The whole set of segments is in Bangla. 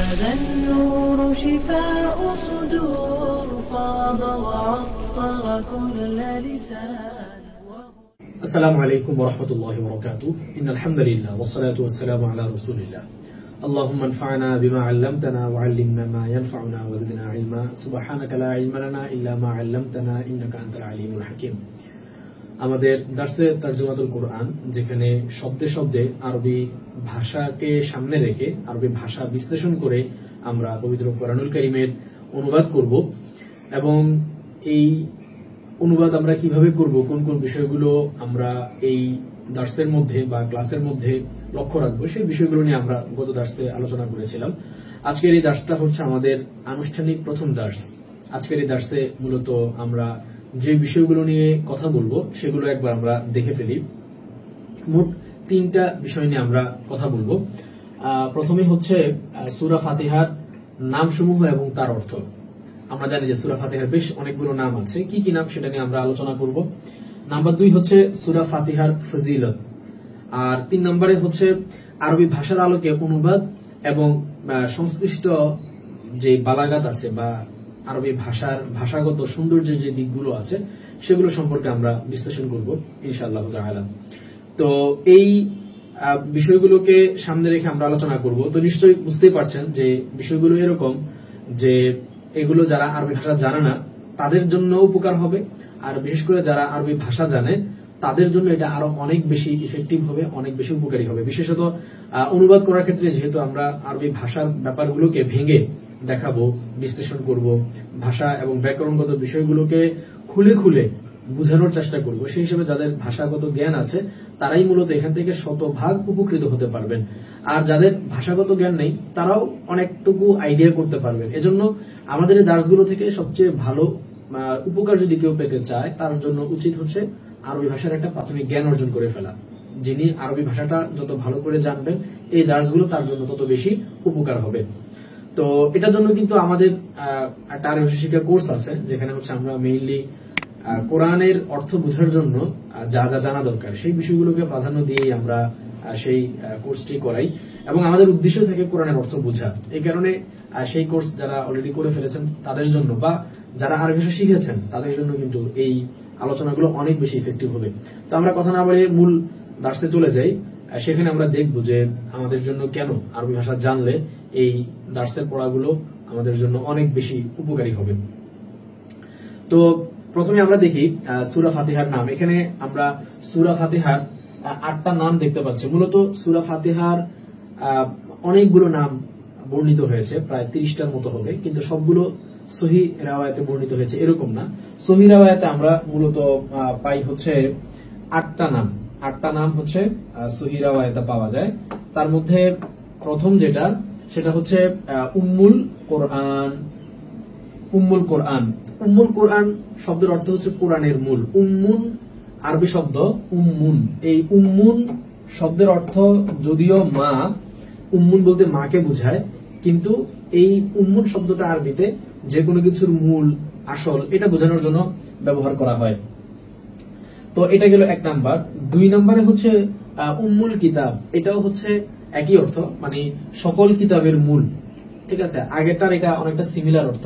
هذا النور شفاء صدور فاض وعطر كل لسان. السلام عليكم ورحمة الله وبركاته. إن الحمد لله والصلاة والسلام على رسول الله. اللهم انفعنا بما علمتنا وعلمنا ما ينفعنا وزدنا علما. سبحانك لا علم لنا إلا ما علمتنا إنك أنت العليم الحكيم. আমাদের দার্সে তরজমাতুল কোরআন, যেখানে শব্দে শব্দে আরবি ভাষাকে সামনে রেখে আরবি ভাষা বিশ্লেষণ করে আমরা পবিত্র কোরআনুল কারীমের অনুবাদ করব, এবং এই অনুবাদ আমরা কিভাবে করব, কোন কোন বিষয়গুলো আমরা এই দার্সের মধ্যে বা ক্লাসের মধ্যে লক্ষ্য রাখবো, সেই বিষয়গুলো নিয়ে আমরা গত দার্সে আলোচনা করেছিলাম। আজকের এই দার্সটা হচ্ছে আমাদের আনুষ্ঠানিক প্রথম দার্স। আজকের এই দার্সে মূলত আমরা যে বিষয়গুলো নিয়ে কথা বলবো সেগুলো একবার আমরা দেখে ফেলি। মোট 3টা বিষয় নিয়ে আমরা কথা বলবো। প্রথমে হচ্ছে সূরা ফাতিহার নামসমূহ এবং তার অর্থ। আমরা জানি যে সূরা ফাতিহার বেশ অনেকগুলো নাম আছে, কি কি নাম সেটা নিয়ে আমরা আলোচনা করব। নাম্বার 2 হচ্ছে সূরা ফাতিহার ফজিলত। আর 3 নম্বরে হচ্ছে আরবি ভাষার আলোকে অনুবাদ এবং সংশ্লিষ্ট যে বালাগাত আছে বা আরবি ভাষার ভাষাগত সৌন্দর্যের যে দিকগুলো আছে সেগুলো সম্পর্কে আমরা বিশ্লেষণ করব ইনশাআল্লাহ তাআলা। তো এই বিষয়গুলোকে সামনে রেখে আমরা আলোচনা করব। তো নিশ্চয়ই বুঝতেই পারছেন যে বিষয়গুলো এরকম যে এগুলো যারা আরবি ভাষা জানে না তাদের জন্য উপকার হবে, আর বিশেষ করে যারা আরবি ভাষা জানে তাদের জন্য এটা আরো অনেক বেশি ইফেক্টিভ হবে, অনেক বেশি উপকারী হবে। বিশেষত অনুবাদ করার ক্ষেত্রে যেহেতু আমরা আরবি ভাষার ব্যাপারগুলোকে ভেঙে দেখাবো, বিশ্লেষণ করব, ভাষা এবং ব্যাকরণগত বিষয়গুলোকে খুলে খুলে বোঝানোর চেষ্টা করব, সেই হিসেবে যাদের ভাষাগত জ্ঞান আছে তারাই মূলত এখান থেকে শতভাগ উপকৃত হতে পারবেন। আর যাদের ভাষাগত জ্ঞান নেই তারাও অনেকটুকু আইডিয়া করতে পারবেন। এজন্য আমাদের এই দার্সগুলো থেকে সবচেয়ে ভালো উপকার যদি কেউ পেতে চায় তার জন্য উচিত হচ্ছে আরবি ভাষার একটা প্রাথমিক জ্ঞান অর্জন করে ফেলা। যিনি আরবি ভাষাটা যত ভালো করে জানবেন এই দার্সগুলো তার জন্য তত বেশি উপকার হবে। তো এটার জন্য কিন্তু আমাদের একটা আরবি ভাষা শিক্ষা কোর্স আছে, যেখানে হচ্ছে আমরা মেইনলি কোরআনের অর্থ বোঝার জন্য যা যা জানা দরকার সেই বিষয়গুলোকে প্রাধান্য দিয়েই আমরা সেই কোর্সটি করাই, এবং আমাদের উদ্দেশ্য থাকে কোরআনের অর্থ বোঝা। এই কারণে সেই কোর্স যারা অলরেডি করে ফেলেছেন তাদের জন্য বা যারা আরবি ভাষা শিখেছেন তাদের জন্য কিন্তু এই আলোচনাগুলো অনেক বেশি ইফেক্টিভ হবে। তো আমরা কথা না বলে মূল দার্সে চলে যাই। সেখানে আমরা দেখব যে আমাদের জন্য কেন আরবি ভাষা জানলে এই দার্সের পড়াগুলো আমাদের জন্য অনেক বেশি উপকারী হবে। তো প্রথমে আমরা দেখি সূরা ফাতিহার নাম। এখানে আমরা সূরা ফাতিহার 8টা নাম দেখতে পাচ্ছি। মূলত সূরা ফাতিহার অনেকগুলো নাম বর্ণিত হয়েছে, প্রায় 30টার মতো হবে, কিন্তু সবগুলো সহি রাওয়ায়াতে বর্ণিত হয়েছে এরকম না। সহি রাওয়ায়াতে আমরা মূলত পাই হচ্ছে 8টা নাম। 8টা নাম হচ্ছে সহি রাওয়ায়াতে পাওয়া যায়। তার মধ্যে প্রথম যেটা সেটা হচ্ছে উম্মুল কোরআন। উম্মুল কোরআন, উম্মুল কোরআন শব্দের অর্থ হচ্ছে কোরআনের মূল। উম্মুন আরবি শব্দ উম্মুন। এই উম্মুন শব্দের অর্থ যদিও মা, উম্মুন বলতে মাকে বোঝায়, কিন্তু এই উম্মুন শব্দটা আরবিতে যে কোনো কিছুর মূল, আসল, এটা বোঝানোর জন্য ব্যবহার করা হয়। তো এটা গেল 1 নাম্বার। 2 নম্বরে হচ্ছে উম্মুল কিতাব। এটাও হচ্ছে একই অর্থ, মানে সকল কিতাবের মূল। ঠিক আছে, আগেরটার এটা অনেকটা সিমিলার অর্থ।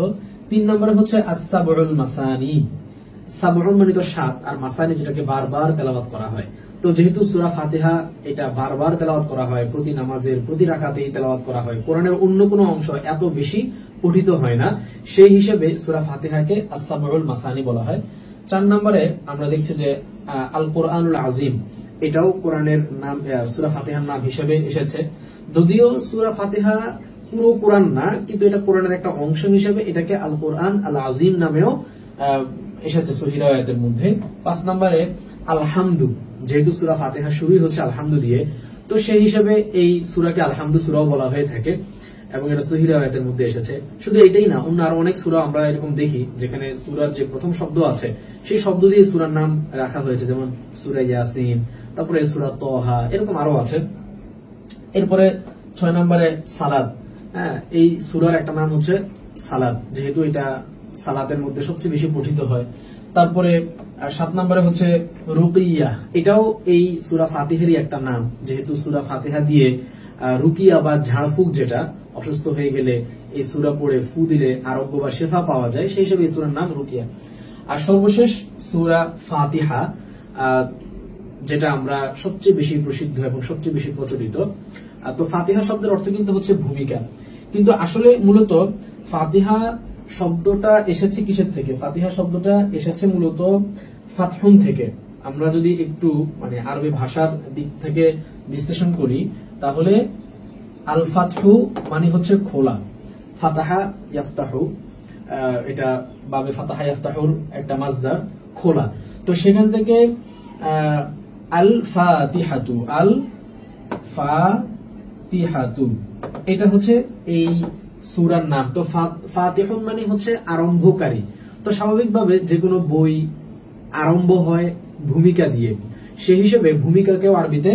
3 নম্বরে হচ্ছে আস-সাবউল মাসানি। সাবউন মানে তো 7, আর মাসানি যেটাকে বারবার তেলাওয়াত করা হয়। তো যেহেতু সূরা ফাতিহা এটা বারবার তেলাওয়াত করা হয়, প্রতি নামাজের প্রতি রাকাতেই তেলাওয়াত করা হয়, কোরআনের অন্য কোনো অংশ এত বেশি পঠিত হয় না, সেই হিসেবে সূরা ফাতিহাকে আস-সাবউল মাসানি বলা হয়। 4 নম্বরে আমরা দেখছি যে আল কোরআনুল আজিম, এটাও কোরআনের নাম, সূরা ফাতিহার নাম হিসেবে এসেছে। যদিও সূরা ফাতিহা পুরো কোরআন না, কিন্তু এটা কোরআনের একটা অংশ হিসেবে এটাকে আল কোরআন আল আজিম নামেও এসেছে সহিহ রাওয়ায়াতের মধ্যে। 5 নম্বরে আলহামদু, যেহেতু সূরা ফাতিহা শুরুই হচ্ছে আলহামদু দিয়ে, তো সেই হিসেবে এই সূরাকে আলহামদু সূরাও বলা হয়ে থাকে, এবং এটা সহিহ রাওয়ায়াতের মধ্যে এসেছে। শুধু এটাই না, অন্য আরো অনেক সূরা আমরা এরকম দেখি যেখানে সূরার যে প্রথম শব্দ আছে সেই শব্দ দিয়ে সূরার নাম রাখা হয়েছে, যেমন সূরা ইয়াসিন, তারপরে সূরা তাহা, এরকম আরো আছে। এরপরে 6 নম্বরে সালাত। এই সূরার একটা নাম হচ্ছে সালাত, যেহেতু এটা সালাতের মধ্যে সবচেয়ে বেশি পঠিত হয়। তারপরে 7 নম্বরে হচ্ছে রুকিয়া, এটাও এই সূরা ফাতিহারই একটা নাম, যেহেতু সূরা ফাতিহা দিয়ে রুকিয়া বা ঝাড়ফুঁক, যেটা অসুস্থ হয়ে গেলে এই সূরা পড়ে ফু দিলে আরোগ্য বা শেফা পাওয়া যায়, সেই হিসেবে এই সূরার নাম রুকিয়া। আর সর্বশেষ সূরা ফাতিহা, যেটা আমরা সবচেয়ে বেশি প্রসিদ্ধ এবং সবচেয়ে বেশি প্রচলিত। তো ফাতিহা শব্দের অর্থ কিন্তু হচ্ছে ভূমিকা, কিন্তু আসলে মূলত ফাতিহা শব্দটা এসেছে কিসের থেকে? ফাতিহা শব্দটা এসেছে মূলত ফাতহুন থেকে। আমরা যদি একটু আরবি ভাষার দিক থেকে বিশ্লেষণ করি, তাহলে আল ফাতহু মানে হচ্ছে খোলা, ফাতাহা ইয়াফতাহু, এটা বাবে ফাতাহা ইয়াফতাহুর একটা মাজদার, খোলা। তো সেখান থেকে আল ফাতিহাতু, আল ফাতিহাতু এটা হচ্ছে এই সূরার নাম। তো ফাতিহুন মানে হচ্ছে আরম্ভকারী। তো স্বাভাবিকভাবে যে কোনো বই আরম্ভ হয় ভূমিকা দিয়ে, সেই হিসেবে ভূমিকাকেও আরবিতে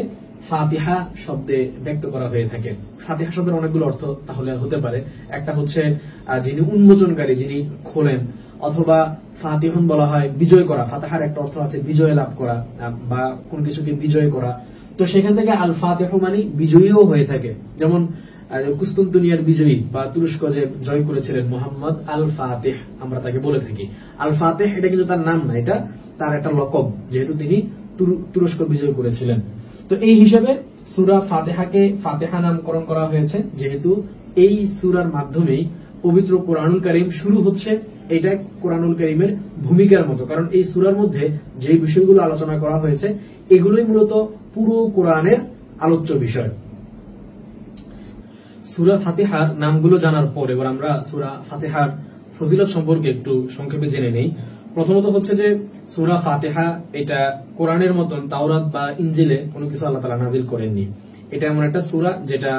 ফাতিহা শব্দে ব্যক্ত করা হয়ে থাকে। ফাতিহা শব্দের অনেকগুলো অর্থ তাহলে হতে পারে। একটা হচ্ছে যিনি উন্মোচনকারী, যিনি খোলেন, অথবা ফাতিহুন বলা হয় বিজয় করা। ফাতিহার একটা অর্থ আছে বিজয় লাভ করা বা কোন কিছুকে বিজয় করা। তো সেখান থেকে আল ফাতিহু মানে বিজয়ীও হয়ে থাকে। যেমন কুস্তুনতুনিয়ার বিজয়ী বা তুরস্ক যে জয় করেছিলেন মুহাম্মদ আল ফাতিহ, আমরা তাকে বলে থাকি আল ফাতিহ। এটা কিন্তু তার নাম না, এটা তার একটা লকব, যেহেতু তিনি তুরস্ক বিজয় করেছিলেন। তো এই হিসেবে সূরা ফাতিহাকে ফাতিহা নামকরণ করা হয়েছে, যেহেতু এই সূরার মাধ্যমেই পবিত্র কোরআনুল কারীম শুরু হচ্ছে। এটা কোরআনুল কারীমের ভূমিকার মতো, কারণ এই সূরার মধ্যে যে বিষয়গুলো আলোচনা করা হয়েছে এগুলোই মূলত পুরো কোরআনের আলোচ্য বিষয়। সূরা ফাতিহার নামগুলো জানার পর এবার আমরা সূরা ফাতিহার ফজিলত সম্পর্কে একটু সংক্ষেপে জেনে নেই। প্রথমত হচ্ছে যে সূরা ফাতিহা এটা কোরআনের মতন তাওরাত বা ইনজিলে কোনো কিছু আল্লাহ তাআলা নাজিল করেননি। এটা এমন একটা সূরা যেটা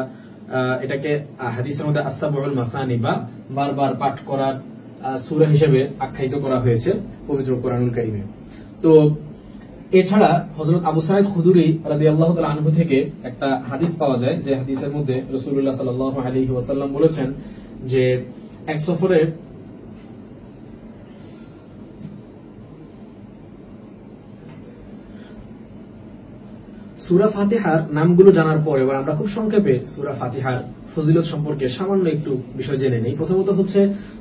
এটাকে হাদিসের মধ্যে আসসাবুল মাসানি বা বারবার পাঠ করার সূরা হিসেবে আখ্যায়িত করা হয়েছে পবিত্র কোরআনুল কারীমে। তো এছাড়া হযরত আবু সাঈদ খুদরি রাদিয়াল্লাহু তাআলা আনহু থেকে একটা হাদিস পাওয়া যায়, যে হাদিসের মধ্যে রাসূলুল্লাহ সাল্লাল্লাহু আলাইহি ওয়াসাল্লাম বলেছেন যে এক সফরে সূরা ফাতিহার নামগুলো জানার পর এবার আমরা খুব সংক্ষেপে সূরা ফাতিহার ফজিলত সম্পর্কে সামান্য একটু বিষয় জেনে নেই। প্রথমত হচ্ছে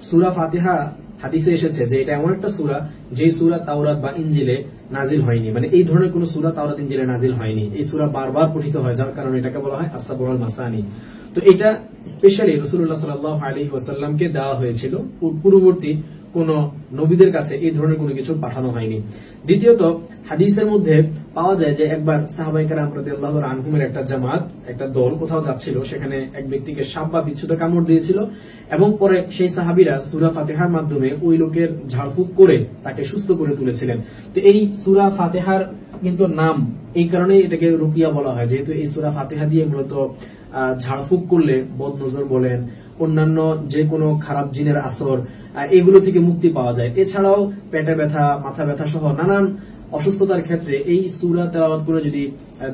সূরা ফাতিহা হাদিসে এসেছে যে এটা এমন একটা সূরা যে সূরা তাওরাত বা ইনজিলে নাজিল হয়নি, এই ধরনের কোন সূরা তাওরাত ইনজিলে নাজিল হয়নি। এই সূরা বারবার পঠিত হয়, যার কারণে এটাকে বলা হয় আসসাবুল মাসানি। তো এটা স্পেশালি রাসূলুল্লাহ সাল্লাল্লাহু আলাইহি ওয়াসাল্লামকে দেওয়া হয়েছিল, পূর্ববর্তী কোন নবীদের কাছে এই ধরনের কোনো কিছু পাঠানো হয়নি। দ্বিতীয়ত হাদিসের মধ্যে পাওয়া যায় যে একবার সাহাবায়ে কেরাম রাদিয়াল্লাহু আনহুমের একটা জামাত, একটা দল কোথাও যাচ্ছিল, সেখানে এক ব্যক্তিকে সাপ বা বিচ্ছুতে কামড় দিয়েছিল এবং পরে সেই সাহাবীরা সূরা ফাতিহার মাধ্যমে ওই লোকের ঝাড়ফুঁক করে তাকে সুস্থ করে তুলেছিলেন। তো এই সূরা ফাতিহার কিন্তু নাম এই কারণেই এটাকে রুকিয়া বলা হয়, যেহেতু এই সূরা ফাতিহা দিয়ে মূলত ঝাড়ফুঁক করলে বদনজর বলেন, অন্যান্য যে কোনো খারাপ জিনের আসর, এগুলো থেকে মুক্তি পাওয়া যায়। এছাড়াও পেটে ব্যথা, মাথা ব্যথা সহ নানান অসুস্থতার ক্ষেত্রে এই সূরা তেলাওয়াত করে যদি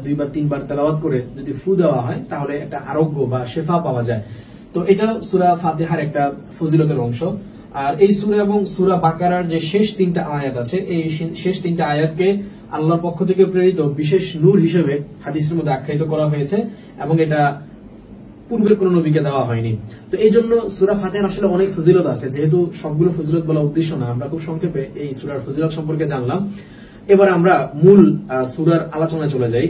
2 বা 3 বার তেলাওয়াত করে যদি ফু দেওয়া হয় তাহলে একটা আরোগ্য বা শেফা পাওয়া যায়। তো এটা সূরা ফাতিহার একটা ফজিলতের অংশ। আর এই সূরা এবং সূরা বাকারার যে শেষ 3টা আয়াত আছে, এই শেষ 3টা আয়াতকে আল্লাহর পক্ষ থেকে প্রেরিত বিশেষ নূর হিসেবে হাদিসের মধ্যে আখ্যায়িত করা হয়েছে এবং এটা পূর্বের কোন নবীকে দেওয়া হয়নি। তো এই জন্য সূরা ফাতিহার আসলে অনেক ফজিলত আছে, যেহেতু সবগুলো ফজিলত বলা উদ্দেশ্য না, আমরা খুব সংক্ষেপে এই সূরার ফজিলত সম্পর্কে জানলাম। এবার আমরা মূল সূরার আলোচনায় চলে যাই।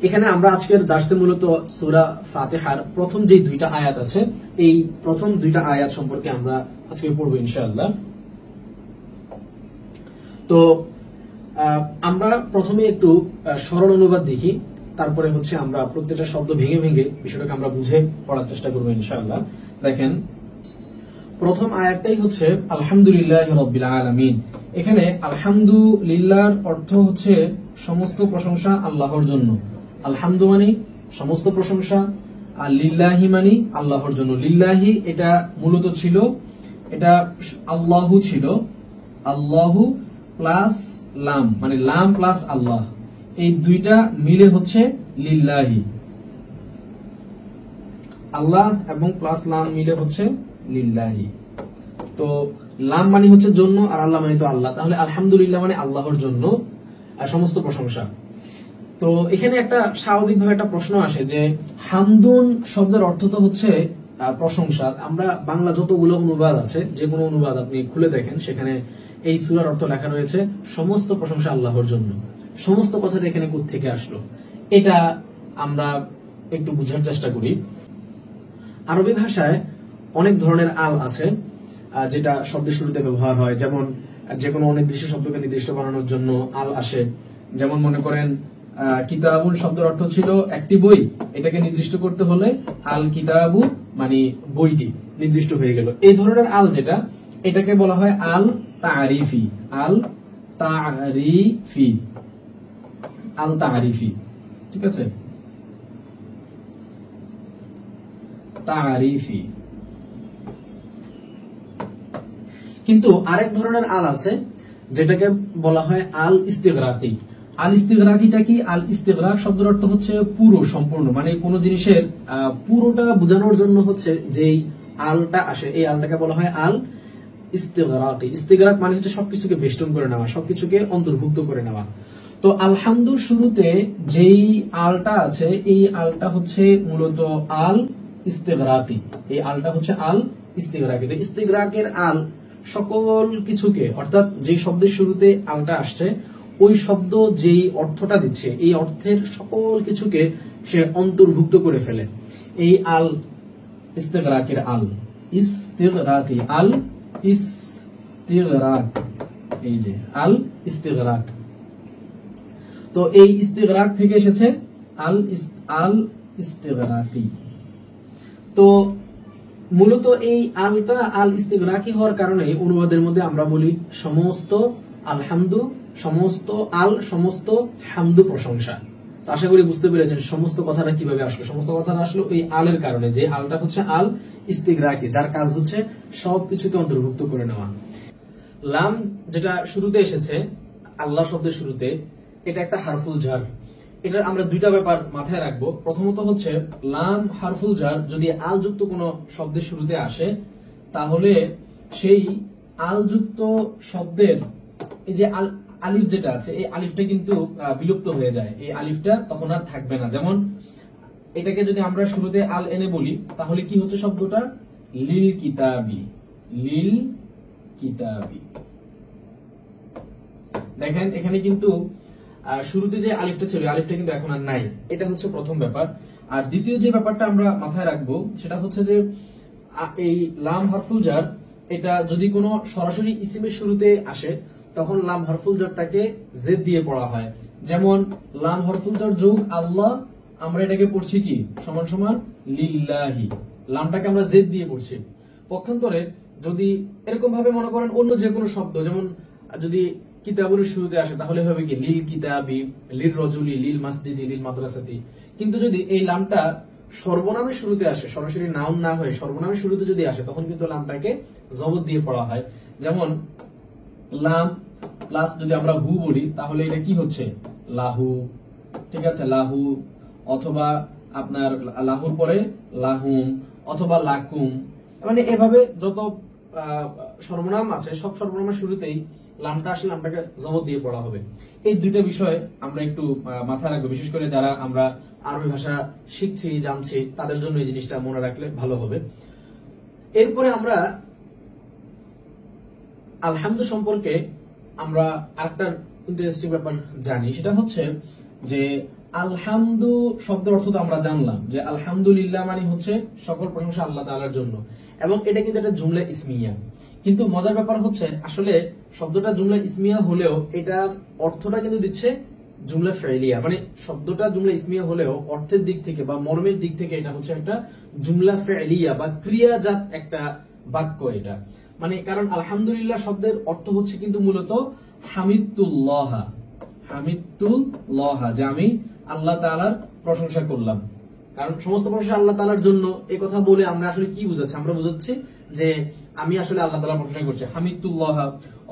এখানে আমরা আজকের দার্সে মূলত সূরা ফাতিহার প্রথম যে 2টা আয়াত আছে, এই প্রথম 2টা আয়াত সম্পর্কে আমরা আজকে পড়ব ইনশাআল্লাহ। তো আমরা প্রথমে একটু সরল অনুবাদ দেখি, তারপরে হচ্ছে আমরা প্রত্যেকটা শব্দ ভেঙে ভেঙে বিষয়টাকে আমরা বুঝে পড়ার চেষ্টা করবো ইনশাআল্লাহ। দেখেন, প্রথম আয়াতটাই হচ্ছে আলহামদুলিল্লাহি রাব্বিল আলামিন। এখানে আলহামদুলিল্লাহর অর্থ হচ্ছে সমস্ত প্রশংসা আল্লাহর জন্য। আলহামদু মানে সমস্ত প্রশংসা, আর লিল্লাহি মানে আল্লাহর জন্য। লিল্লাহি এটা মূলত ছিল, এটা আল্লাহু ছিল, আল্লাহু প্লাস লাম মানে লাম প্লাস আল্লাহ, এই 2টা মিলে হচ্ছে লিল্লাহি। আল্লাহ এবং প্লাস লাম মিলে হচ্ছে লিল্লাহি। তো লাম মানে হচ্ছে জন্য আর আল্লাহ মানে তো আল্লাহ, তাহলে আলহামদুলিল্লাহ মানে আল্লাহর জন্য সমস্ত প্রশংসা। তো এখানে একটা স্বাভাবিকভাবে একটা প্রশ্ন আসে যে হামদুন শব্দের অর্থ তো হচ্ছে প্রশংসা। আমরা বাংলা যতগুলো অনুবাদ আছে, যে কোনো অনুবাদ আপনি খুলে দেখেন, সেখানে এই সূরার অর্থ লেখা রয়েছে সমস্ত প্রশংসা আল্লাহর জন্য। সমস্ত কথাটা এখানে কোত্থেকে আসলো, এটা আমরা একটু বুঝার চেষ্টা করি। আরবি ভাষায় অনেক ধরনের আল আছে যেটা শব্দের শুরুতে ব্যবহার হয়। যেমন যে কোনো অনির্দিষ্ট শব্দকে নির্দিষ্ট বানানোর জন্য আল আসে। যেমন মনে করেন কিতাবুন শব্দের অর্থ ছিল একটি বই, এটাকে নির্দিষ্ট করতে হলে আল কিতাবু মানে বইটি নির্দিষ্ট হয়ে গেল। এই ধরনের আল যেটা, এটাকে বলা হয় আল তারিফি। আল তারিফি, আল তারিফি, ঠিক আছে, তারিফি। কিন্তু আরেক ধরনের আল আছে যেটাকে বলা হয় আল ইস্তিগরাকি। আল ইস্তিগরাকিটা কি? আল ইস্তিগরাক শব্দের অর্থ হচ্ছে পুরো, সম্পূর্ণ, মানে কোন জিনিসের পুরোটা বোঝানোর জন্য হচ্ছে যেই আলটা আসে, এই আলটাকে বলা হয় আল ইস্তিগরাকি। ইস্তিগরাক মানে হচ্ছে সবকিছুকে বেষ্টন করে নেওয়া, সবকিছুকে অন্তর্ভুক্ত করে নেওয়া। তো আলহামদুর শুরুতে যেই আলটা আছে, এই আলটা হচ্ছে মূলত আল ইস্তিগরাকি। এই আলটা হচ্ছে আল ইস্তিগরাকি। তো ইস্তিগরাকের আল সকল কিছুকে, অর্থাৎ যে শব্দের শুরুতে আলটা আসছে, ওই শব্দ যেই অর্থটা দিচ্ছে, এই অর্থের সকল কিছুকে সে অন্তর্ভুক্ত করে ফেলে। এই আল ইস্তিগরাকের আল, ইস্তিগরাকি, আল ইস্তিগরাক, এই যে আল ইস্তিগরাক। তো এই ইস্তিগরাক থেকে এসেছে আল ইস্তিগরাকি। তো মূলত এই আলটা আল ইস্তিগরাকি হওয়ার কারণে অনুবাদের মধ্যে আমরা বলি সমস্ত আলহামদু, সমস্ত আল, সমস্ত হামদু প্রশংসা। তো আশা করি বুঝতে পেরেছেন সমস্ত কথাটা কিভাবে আসলো। সমস্ত কথাটা আসলো এই আলের কারণে, যে আলটা হচ্ছে আল ইস্তিগরাকি, যার কাজ হচ্ছে সবকিছুকে অন্তর্ভুক্ত করে নেওয়া। লাম যেটা শুরুতে এসেছে আল্লাহ শব্দের শুরুতে, এটা একটা হারফুল জার। এটা আমরা দুইটা ব্যাপার মাথায় রাখবো। প্রথমত হচ্ছে লাম হারফুল জার যদি আল যুক্ত কোন শব্দের শুরুতে আসে, তাহলে সেই আল যুক্ত শব্দের এই যে আলিফ যেটা আছে, এই আলিফটা কিন্তু বিলুপ্ত হয়ে যায়। এই আলিফটা তখন আর থাকবে না। যেমন এটাকে যদি আমরা শুরুতে আল এনে বলি, তাহলে কি হচ্ছে শব্দটা? লিল কিতাবি, লিল কিতাবি। দেখেন এখানে কিন্তু শুরুতে যে আলিফটা ছিল, আলিফটা কিন্তু এখন আর নাই। এটা হচ্ছে প্রথম ব্যাপার। আর দ্বিতীয় যে ব্যাপারটা আমরা মাথায় রাখবো সেটা হচ্ছে যে এই লাম হারফুল জার, এটা যদি কোনো সরাসরি ইসিমের শুরুতে আসে, তখন লাম হারফুল জারটাকে জেদ দিয়ে পড়া হয়। যেমন লাম হারফুল জার যোগ আল্লাহ, আমরা এটাকে পড়ছি কি? সমান সমান লিল্লাহি। লামটাকে আমরা জেদ দিয়ে পড়ছি। পক্ষান্তরে যদি এরকম ভাবে মনে করেন অন্য যে কোনো শব্দ, যেমন যদি কিতাবের শুরুতে আসে, তাহলে হবে কি? লিল কিতাবি, লিল রজুলি, লিল মাসজিদি, লিল মাদ্রাসাতি। কিন্তু যদি এই লামটা সর্বনামের শুরুতে আসে, সরাসরি নাউন না হয়ে সর্বনামের শুরুতে যদি আসে, তখন কিন্তু লামটাকে জবর দিয়ে পড়া হয়। যেমন লাম প্লাস যদি আমরা হু বলি, তাহলে এটা কি হচ্ছে? লাহু, ঠিক আছে, লাহু। অথবা আপনার লাহুর পরে লাহুম, অথবা লাকুম। মানে এভাবে যত সর্বনাম আছে, সব সর্বনামের শুরুতেই লামটা আসলে লামটাকে জবর দিয়ে পড়া হবে। এই দুইটা বিষয় আমরা একটু মাথায় রাখবো, বিশেষ করে যারা আমরা আরবি ভাষা শিখছি, জানছি, তাদের জন্য এই জিনিসটা মনে রাখলে ভালো হবে। এরপরে আমরা আলহামদু সম্পর্কে আমরা আরেকটা ইন্টারেস্টিং ব্যাপার জানি। সেটা হচ্ছে যে আলহামদু শব্দের অর্থ তো আমরা জানলাম যে আলহামদুলিল্লাহ মানে হচ্ছে সকল প্রশংসা আল্লাহ তাআলার জন্য, এবং এটা কিন্তু একটা জুমলা ইসমিয়া। কিন্তু মজার ব্যাপার হচ্ছে আসলে শব্দটা জুমলা ইসমিয়া হলেও এটার অর্থটা কিন্তু দিচ্ছে জুমলা ফেলিয়া। মানে শব্দটা জুমলা ইসমিয়া হলেও অর্থের দিক থেকে বা মর্মের দিক থেকে এটা হচ্ছে একটা জুমলা ফেলিয়া বা ক্রিয়াজাত একটা বাক্য এটা। মানে কারণ আলহামদুলিল্লাহ শব্দের অর্থ হচ্ছে কিন্তু মূলত হামিদুল্লাহ, হামিদুল্লাহ, যে আমি আল্লাহ তাআলার প্রশংসা করলাম। কারণ সমস্ত প্রশংসা আল্লাহ তাআলার জন্য, এই কথা বলে আমরা আসলে কি বুঝাচ্ছি? আমরা বুঝাচ্ছি যে আমি আসলে আল্লাহ তাআলার প্রশংসা করছি, হামিদুল্লাহ।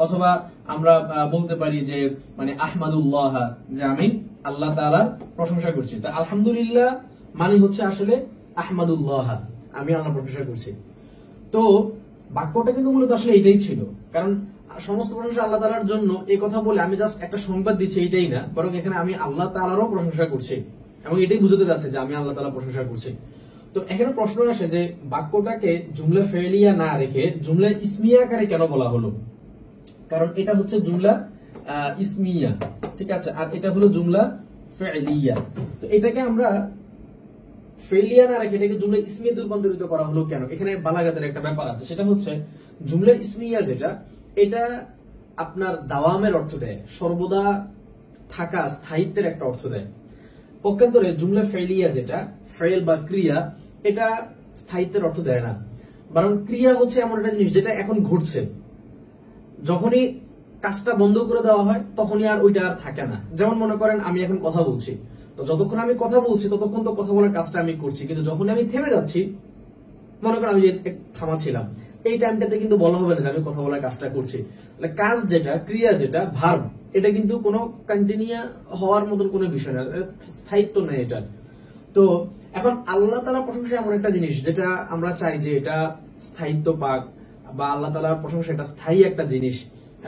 অথবা আমরা বলতে পারি যে মানে আহমাদুল্লাহ, যে আমি আল্লাহ তাআলার প্রশংসা করছি। তা আলহামদুলিল্লাহ মানে হচ্ছে আসলে আহমাদুল্লাহ, আমি আল্লাহর প্রশংসা করছি। তো বাক্যটা কিন্তু মূলত আসলে এটাই ছিল। কারণ সমস্ত প্রশংসা আল্লাহ তাআলার জন্য এই কথা বলে আমি জাস্ট একটা সংবাদ দিচ্ছি এইটাই না, বরং এখানে আমি আল্লাহ তাআলারও প্রশংসা করছি এবং এটাই বুঝাতে যাচ্ছে যে আমি আল্লাহ তাআলা প্রশংসা করছি। তো এখানে প্রশ্ন আসে যে বাক্যটাকে জুমলা ফেলিয়া না রেখে জুমলা ইসমিয়া আকারে কেন বলা হলো? কারণ এটা হচ্ছে জুমলা ইসমিয়া, ঠিক আছে, আর এটা হলো জুমলা ফেলিয়া। তো এটাকে আমরা ফেলিয়া না রেখে এটাকে জুমলা ইসমিয়াতে রূপান্তরিত করা হলো কেন? এখানে বালাগাতের একটা ব্যাপার আছে, সেটা হচ্ছে জুমলা ইসমিয়া যেটা, এটা আপনার দাওয়ামের অর্থ দেয়, সর্বদা থাকা, স্থায়িত্বের একটা অর্থ দেয়। পক্ষান্তরে জুমলা ফেলিয়া যেটা, ফেল বা ক্রিয়া, এটা স্থায়িত্বের অর্থ দেয় না, বরং ক্রিয়া হচ্ছে এমন একটা জিনিস যেটা এখন ঘটছে, যখনই কাজটা বন্ধ করে দেওয়া হয় তখনই আর ওইটা আর থাকে না। যেমন মনে করেন আমি এখন কথা বলছি, তো যতক্ষণ আমি কথা বলছি ততক্ষণ তো কথা বলার কাজটা আমি করছি, কিন্তু যখন আমি থেমে যাচ্ছি, মনে করেন আমি থামা ছিলাম, এই টাইমটাতে কিন্তু বলা হবে না যে আমি কথা বলার কাজটা করছি। কাজ যেটা, ক্রিয়া যেটা, ভার্ব, এটা কিন্তু কোনো কন্টিনিউ হওয়ার মতন কোনো বিষয় না, স্থায়িত্ব নেই এটার। তো এখন আল্লাহ তাআলা প্রশংসা এমন একটা জিনিস যেটা আমরা চাই যে এটা স্থায়িত্ব পাক, বা আল্লাহ তাআলার প্রশংসা এটা স্থায়ী একটা জিনিস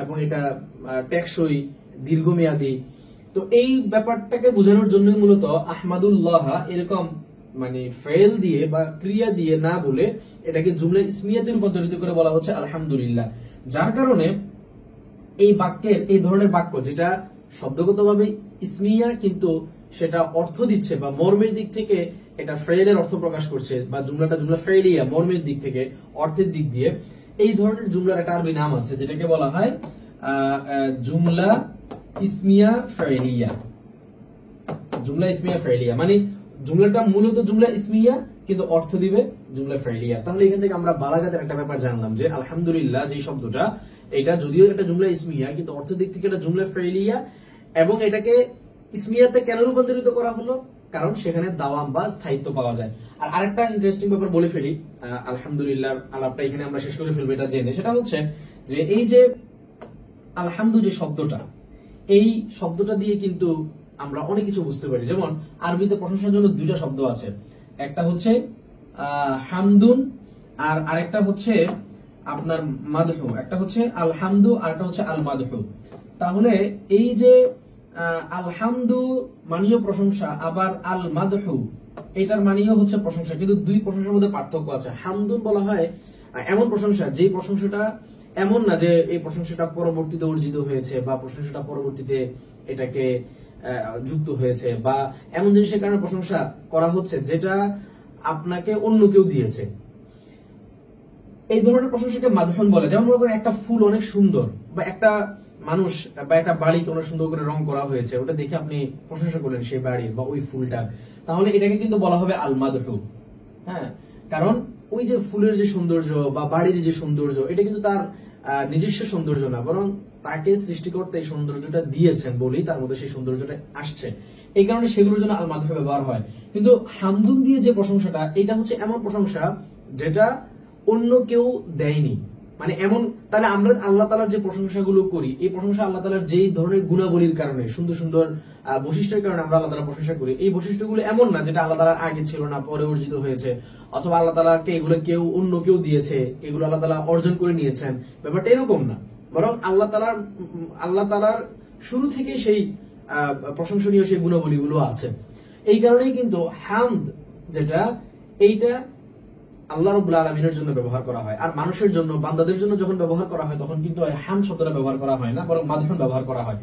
এবং এটা টেকসই, দীর্ঘমেয়াদী। তো এই ব্যাপারটাকে বোঝানোর জন্য মূলত আহমাদুল্লাহ এরকম মানে ফেল দিয়ে বা ক্রিয়া দিয়ে না বলে এটাকে জুমলা ইসমিয়াতে রূপান্তরিত করে বলা হচ্ছে আলহামদুলিল্লাহ। যার কারণে এই বাক্যের, এই ধরনের বাক্য যেটা শব্দগতভাবে ইসমিয়া কিন্তু সেটা অর্থ দিচ্ছে বা মর্মের দিক থেকে এটা ফেলের অর্থ প্রকাশ করছে, বা জুমলাটা জুমলা ফেলিয়া মর্মের দিক থেকে, অর্থের দিক দিয়ে, এই ধরনের জুমলার একটা আরবি নাম আছে যেটাকে বলা হয় জুমলা ইসমিয়া ফেলিয়া। জুমলা ইসমিয়া ফেলিয়া মানে জুমলাটা মূলত জুমলা ইসমিয়া কিন্তু অর্থ দিবে জুমলা ফেলিয়া। তাহলে এখান থেকে আমরা বালাগাতের একটা ব্যাপার জানলাম যে আলহামদুলিল্লাহ যে শব্দটা, এটা যদিও একটা জুমলা ইসমিয়া কিন্তু অর্থের দিক থেকে এটা জুমলা ফেলিয়া, এবং এটাকে ইসমিয়াতে কেন রূপান্তরিত করা হলো? কারণ সেখানে দাওয়াম বা স্থায়িত্ব পাওয়া যায়। আর আরেকটা ইন্টারেস্টিং ব্যাপার বলে ফেলি, আলহামদুলিল্লাহ আলাপটা এখানে আমরা শেষ করে ফেলবো এটা জেনে, সেটা হচ্ছে যে এই যে আলহামদু যে শব্দটা, এই শব্দটা দিয়ে কিন্তু আমরা অনেক কিছু বুঝতে পারি। যেমন আরবিতে প্রশংসার জন্য দুইটা শব্দ আছে, একটা হচ্ছে হামদুন আর আরেকটা হচ্ছে আপনার মাদহু। একটা হচ্ছে আলহামদু আর একটা হচ্ছে আল মাদহু। তাহলে এই যে আলহামদু মানীয় প্রশংসা, আবার আল মাদহু এটার মানীয় হচ্ছে প্রশংসা, কিন্তু দুই প্রশংসার মধ্যে পার্থক্য আছে। হামদুন বলা হয় এমন প্রশংসা যেই প্রশংসাটা এমন না যে এই প্রশংসাটা পরবর্তীতে অর্জিত হয়েছে বা প্রশংসাটা পরবর্তীতে এটাকে যুক্ত হয়েছে, বা এমন জিনিসের কারণে প্রশংসা করা হচ্ছে যেটা আপনাকে অন্য কেউ দিয়েছে। এই ধরনের প্রশংসাকে মাদহুন বলে। যেমন মনে করেন একটা ফুল অনেক সুন্দর, বা একটা মানুষ বা একটা বাড়িকে অনেক সুন্দর করে রং করা হয়েছে, ওটা দেখে আপনি প্রশংসা করলেন সেই বাড়ির বা ওই ফুলটার, তাহলে এটাকে কিন্তু বলা হবে আল মাদহু। হ্যাঁ, কারণ ওই যে ফুলের যে সৌন্দর্য বা বাড়ির যে সৌন্দর্য, এটা কিন্তু তার নিজস্ব সৌন্দর্য না, বরং তাকে সৃষ্টিকর্তা এই সৌন্দর্যটা দিয়েছেন বলেই তার মধ্যে সেই সৌন্দর্যটা আসছে। এই কারণে সেগুলোর জন্য আল মাদহু ব্যবহার হয়। কিন্তু হামদুন দিয়ে যে প্রশংসাটা, এটা হচ্ছে এমন প্রশংসা যেটা অন্য কেউ দেয়নি। মানে এমন, তাহলে আমরা আল্লাহ তাআলার যে প্রশংসাগুলো করি, এই প্রশংসা আল্লাহ তাআলার যেই ধরনের গুণাবলীর কারণে, সুন্দর সুন্দর বৈশিষ্ট্যের কারণে আমরা আল্লাহ তাআলার প্রশংসা করি, এই বৈশিষ্ট্যগুলো এমন না যেটা আল্লাহ তাআলার আগে ছিল না, পরে অর্জিত হয়েছে, অথবা আল্লাহ তাআলাকে এগুলো কেউ অন্য কেউ দিয়েছে, এগুলো আল্লাহ তাআলা অর্জন করে নিয়েছেন, ব্যাপারটা এরকম না। বরং আল্লাহ তাআলার শুরু থেকে সেই প্রশংসনীয় সেই গুণাবলীগুলো আছে। এই কারণেই কিন্তু হামদ যেটা, এইটা আল্লাহ রাব্বুল আলামিনের জন্য ব্যবহার করা হয়, আর মানুষের জন্য, বান্দাদের জন্য যখন ব্যবহার করা হয় তখন কিন্তু হামদ শব্দটা ব্যবহার করা হয় না, বরং মাদহুন ব্যবহার করা হয়।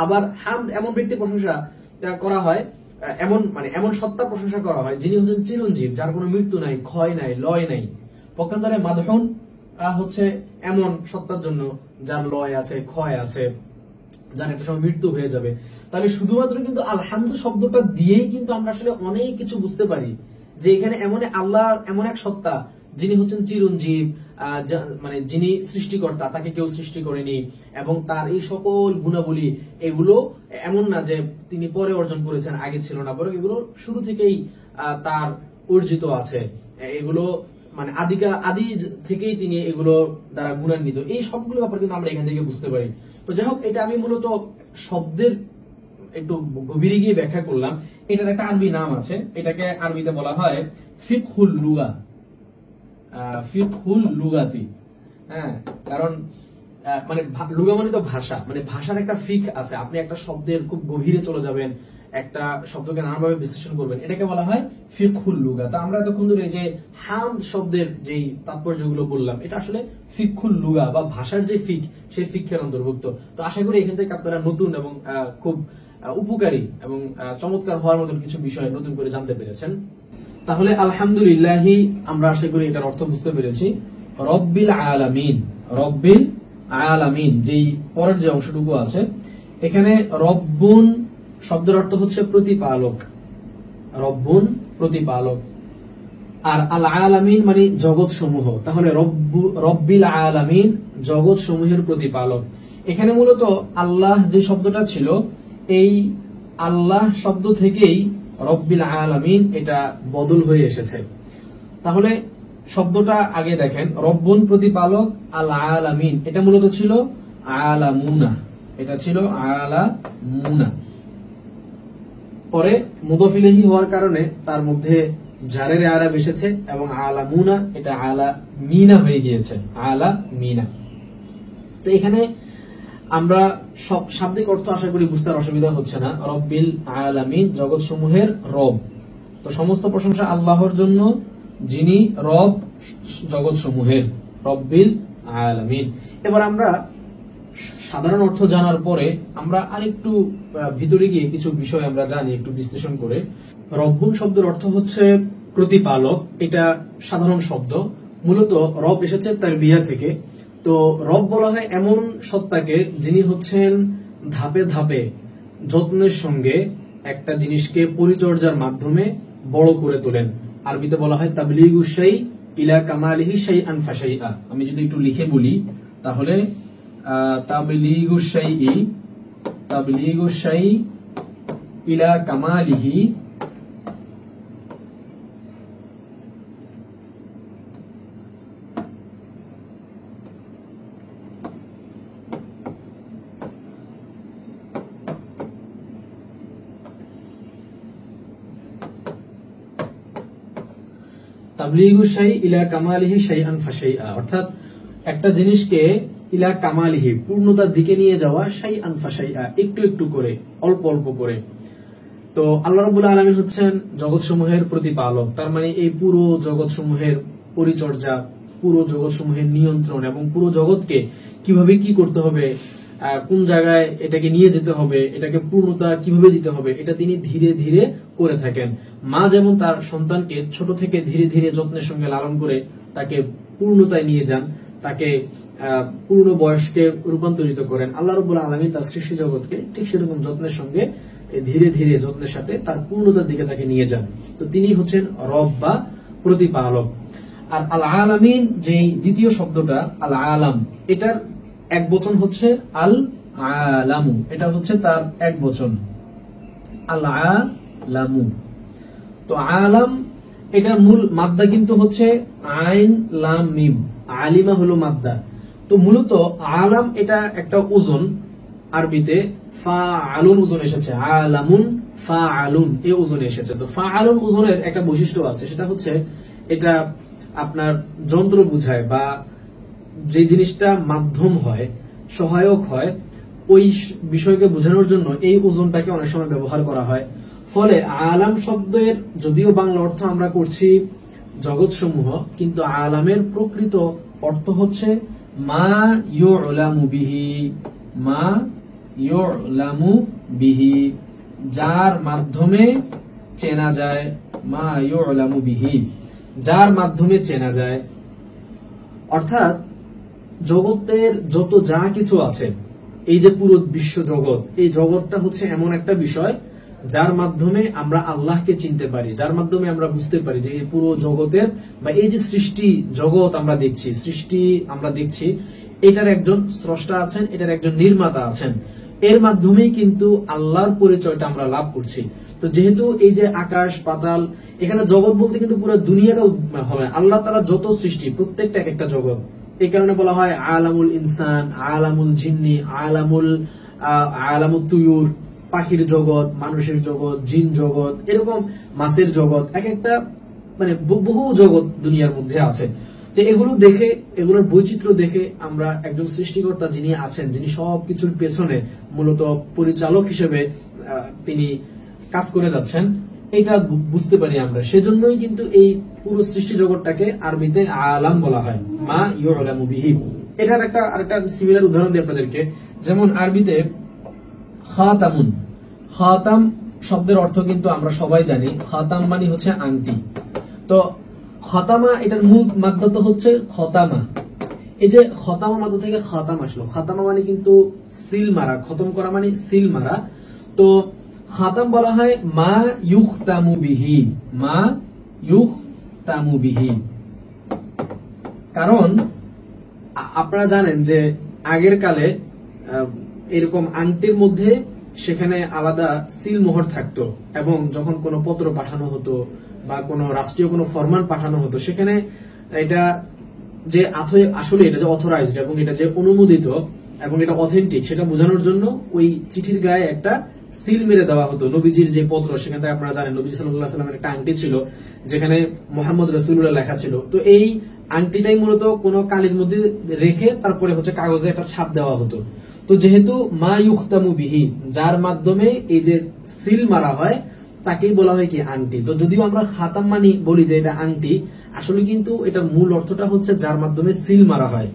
আবার হামদ এমন ব্যক্তির প্রশংসা করা হয়, এমন সত্তা প্রশংসা করা হয় যিনি হচ্ছেন চিরঞ্জীব, যার কোনো মৃত্যু নাই, ক্ষয় নাই, লয় নাই। পক্ষান্তরে মাদহুন হচ্ছে এমন সত্তার জন্য যার লয় আছে, ক্ষয় আছে, যার একটা সময় মৃত্যু হয়ে যাবে। তাহলে শুধুমাত্র কিন্তু আলহামদু শব্দটা দিয়েই কিন্তু আমরা আসলে অনেক কিছু বুঝতে পারি যে এখানে আল্লাহ এমন এক সত্তা যিনি হচ্ছেন চিরঞ্জীব, মানে যিনি সৃষ্টিকর্তা, তাকে কেউ সৃষ্টি করেনি, এবং তার এই সকল গুণাবলী এগুলো এমন না যে তিনি পরে অর্জন করেছেন, আগে ছিল না, বরং এগুলো শুরু থেকেই তার অর্জিত আছে। এগুলো মানে আদি থেকেই তিনি এগুলো দ্বারা গুণান্বিত। এই সবগুলো ব্যাপার কিন্তু আমরা এখান থেকে বুঝতে পারি। তো যাই হোক, এটা আমি মূলত শব্দের একটু গভীরে গিয়ে ব্যাখ্যা করলাম। এটার একটা আরবি নাম আছে, এটাকে আরবিতে বলা হয় ফিকহুল লুগা, ফিকহুল লুগাতি। হ্যাঁ, কারণ মানে লুগা মানে তো ভাষা, মানে ভাষার একটা ফিক আছে। আপনি একটা শব্দের খুব গভীরে চলে যাবেন, একটা শব্দকে নানাভাবে বিশ্লেষণ করবেন, এটাকে বলা হয় ফিকহুল লুগা। তা আমরা এতক্ষণ ধরে যে হামদ শব্দের যেই তাৎপর্যগুলো বললাম, এটা আসলে ফিকহুল লুগা বা ভাষার যে ফিক, সেই ফিকের অন্তর্ভুক্ত। তো আশা করি এখান থেকে আপনারা নতুন এবং খুব উপকারী এবং চমৎকার হওয়ার মতন কিছু বিষয় নতুন করে জানতে পেরেছেন। তাহলে আলহামদুলিল্লাহ, আমরা আশা করি এটার অর্থ বুঝতে পেরেছি। রব্বিল আলামিন, রব্বিল আলামিন যেই পরের যে অংশটুকু আছে এখানে, রব্বুন শব্দের অর্থ হচ্ছে প্রতিপালক, রব্বুন প্রতিপালক, আর আল আলামিন মানে জগৎ সমূহ। তাহলে রব্বিল আলামিন জগৎ সমূহের প্রতিপালক। এখানে মূলত আল্লাহ যে শব্দটা ছিল, এই আল্লাহ শব্দ থেকেই রব্বিল আলামিন এটা বদল হয়ে এসেছে। তাহলে শব্দটা আগে দেখেন, রব্বুন প্রতিপালক, আল আলামিন এটা মূলত ছিল আলামুনা, এটা ছিল আলামুনা। পরে মুদাফ ইলাইহি হওয়ার কারণে তার মধ্যে জারের আরাব এসেছে এবং আলামুনা এটা আলামিনা হয়ে গিয়েছে, আলামিনা। তো এখানে আমরা সব শাব্দিক অর্থ আশা করি বুঝতে অসুবিধা হচ্ছে না। রব্বিল আলামিন জগৎ সমূহের রব। তো সমস্ত প্রশংসা আল্লাহর জন্য, যিনি রব জগৎ সমূহের, রব্বিল আলামিন। এবার আমরা সাধারণ অর্থ জানার পরে আমরা আরেকটু ভিতরে গিয়ে কিছু বিষয় আমরা জানি একটু বিশ্লেষণ করে। রব্বুন শব্দের অর্থ হচ্ছে প্রতিপালক, এটা সাধারণ শব্দ। মূলত রব এসেছে তারবিয়া থেকে। তো রব বলা হয় এমন সত্তাকে যিনি হচ্ছেন ধাপে ধাপে যত্নের সঙ্গে একটা জিনিসকে পরিচর্যার মাধ্যমে বড় করে তোলেন। আরবিতে বলা হয় তাবলিগুশ শাই ইলা কামালিহি শাইআন ফাশাইআ। আমি যদি একটু লিখে বলি তাহলে তাবলিগুশ শাই ইলা কামালিহি তাবলিগুশ শাই ইলা কামালিহি শাইআন ফাশাইআ, অর্থাৎ একটা জিনিসকে ইলা কামালিহি পূর্ণতার দিকে নিয়ে যাওয়া, শাইআন ফাশাইআ একটু একটু করে, অল্প অল্প করে। তো আল্লাহ রাব্বুল আলামিন হচ্ছেন জগৎসমূহের প্রতিপালক। তার মানে এই পুরো জগৎসমূহের পরিচর্যা, পুরো জগৎসমূহের নিয়ন্ত্রণ এবং পুরো জগৎকে কিভাবে কি করতে হবে, কোন জায়গায় এটাকে নিয়ে যেতে হবে, এটাকে পূর্ণতা কিভাবে দিতে হবে, এটা তিনি ধীরে ধীরে করে থাকেন। মা যেমন তার সন্তানকে ছোট থেকে ধীরে ধীরে যত্নের সঙ্গে লালন করে তাকে পূর্ণতায় নিয়ে যান, তাকে পূর্ণ বয়সকে রূপান্তরিত করেন, আল্লাহ রাব্বুল আলামিন তার সৃষ্টি জগৎকে ঠিক সেরকম যত্নের সঙ্গে ধীরে ধীরে যত্নের সাথে তার পূর্ণতার দিকে তাকে নিয়ে যান। তো তিনি হচ্ছেন রব বা প্রতিপালক। আর আল আলামিন যে দ্বিতীয় শব্দটা আল আলাম, এটার এক বচন হচ্ছে আল আলামু, এটা হচ্ছে তার এক বচন আল আলামু। তো আলাম এটার মূল মাদ্দা কিন্তু হচ্ছে আইন লাম মিম, আলিমা হলো মাদ্দা। তো মূলত আলাম এটা একটা ওজন, আরবিতে ফা আলুন ওজন এসেছে, আলামুন ফা আলুন এই ওজনে এসেছে। তো ফা আলুন ওজনের একটা বৈশিষ্ট্য আছে, সেটা হচ্ছে এটা আপনার যন্ত্র বুঝায় বা যে জিনিসটা মাধ্যম হয়, সহায়ক হয়, ওই বিষয়কে বোঝানোর জন্য এই ওজনটাকে অনেক সময় ব্যবহার করা হয়। ফলে আলাম শব্দের যদিও বাংলা অর্থ আমরা করছি জগৎ সমূহ, কিন্তু আলামের প্রকৃত অর্থ হচ্ছে মা ইউলামু বিহি, মা ইউলামু বিহি, যার মাধ্যমে চেনা যায়, মা ইউলামু বিহি, যার মাধ্যমে চেনা যায়। অর্থাৎ জগতের যত যা কিছু আছে, এই যে পুরো বিশ্ব জগৎ, এই জগৎটা হচ্ছে এমন একটা বিষয় যার মাধ্যমে আমরা আল্লাহকে চিনতে পারি, যার মাধ্যমে আমরা বুঝতে পারি যে এই পুরো জগতের বা এই যে সৃষ্টি জগৎ আমরা দেখছি, সৃষ্টি আমরা দেখছি, এটার একজন স্রষ্টা আছেন, এটার একজন নির্মাতা আছেন। এর মাধ্যমেই কিন্তু আল্লাহর পরিচয়টা আমরা লাভ করছি। তো যেহেতু এই যে আকাশ পাতাল, এখানে জগৎ বলতে কিন্তু পুরো দুনিয়াটা হবে, আল্লাহ তাআলা যত সৃষ্টি প্রত্যেকটা এক একটা জগৎ। এই কারণে বলা হয় আলামুল ইনসান, আলামুল জিন্নি, আলামুত তুয়ুর, পাখির জগৎ, মানুষের জগৎ, জিন জগৎ, এরকম মাছের জগৎ, এক একটা মানে বহু জগৎ দুনিয়ার মধ্যে আছে। তো এগুলো দেখে, এগুলোর বৈচিত্র্য দেখে আমরা একজন সৃষ্টিকর্তা যিনি আছেন, যিনি সবকিছুর পেছনে মূলত পরিচালক হিসেবে তিনি কাজ করে যাচ্ছেন, এটা বুঝতে পারি আমরা। সেজন্যই কিন্তু এই পুরো সৃষ্টি জগৎটাকে আরবিতে আলাম বলা হয়, মা ইউলামু বিহি। এটার আরেকটা সিমিলার উদাহরণ দিই আপনাদেরকে। যেমন আরবিতে খাতামুন, খাতাম শব্দের অর্থ কিন্তু আমরা সবাই জানি, খাতাম মানে হচ্ছে আংটি। তো খতামা, এটার মূল মাদ্দা তো হচ্ছে খতামা। এই যে খতামা মাদ্দা থেকে খাতাম আসলো, খাতামা মানে কিন্তু সিল মারা, খতম করা মানে সিল মারা। তো খাতাম বলা হয় মা ইউখতামু বিহি, মা ইউখতামু বিহি। কারণ আপনারা জানেন যে আগের কালে এরকম আংটির মধ্যে সেখানে আলাদা সিল মোহর থাকতো, এবং যখন কোনো পত্র পাঠানো হতো বা কোনো রাষ্ট্রীয় কোনো ফরমান পাঠানো হতো, সেখানে এটা যে আসলে এটা যে অথরাইজড এবং এটা যে অনুমোদিত এবং এটা অথেন্টিক সেটা বোঝানোর জন্য ওই চিঠির গায়ে একটা সিল মেরে দেওয়া হতো। নবীজির যে পত্র, সেখান থেকে আপনারা জানেন নবীজি সাল্লাল্লাহু আলাইহি ওয়াসাল্লামের একটা আংটি ছিল যেখানে মুহাম্মদ রাসূলুল্লাহ লেখা ছিল। তো এই আংটিটাই মূলত কোনো কালির মধ্যে রেখে তারপরে হচ্ছে কাগজে একটা ছাপ দেওয়া হতো। তো যেহেতু মা ইউখতামু বিহি, যার মাধ্যমে এই যে সিল মারা হয়, তাকেই বলা হয় কি আংটি। তো যদিও আমরা খাতাম মানি বলি যে এটা আংটি, আসলে কিন্তু এটার মূল অর্থটা হচ্ছে যার মাধ্যমে সিল মারা হয়,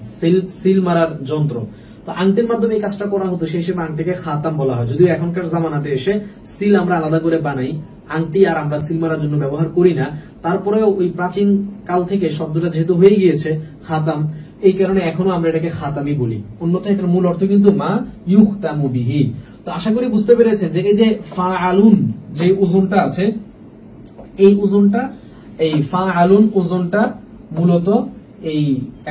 সিল মারার যন্ত্র। তো আংটির মাধ্যমে এই কাজটা করা হতো, সেই হিসেবে আংটিকে খাতাম বলা হয়। যদিও এখনকার জামানাতে এসে সিল আমরা আলাদা করে বানাই, আংটি আর আমরা সিল মারার জন্য ব্যবহার করি না। তারপরেও ওই প্রাচীন কাল থেকে শব্দটা যেহেতু হয়ে গিয়েছে খাতাম, এই কারণে এখনো আমরা এটাকে খাতামি বলি। অন্যথায় এটার মূল অর্থ কিন্তু মা ইউখতামু বিহি। তো আশা করি বুঝতে পেরেছেন যে এই যে ফাআলুন যে ওজনটা আছে, এই ওজনটা, এই ফাআলুন ওজনটা মূলত এই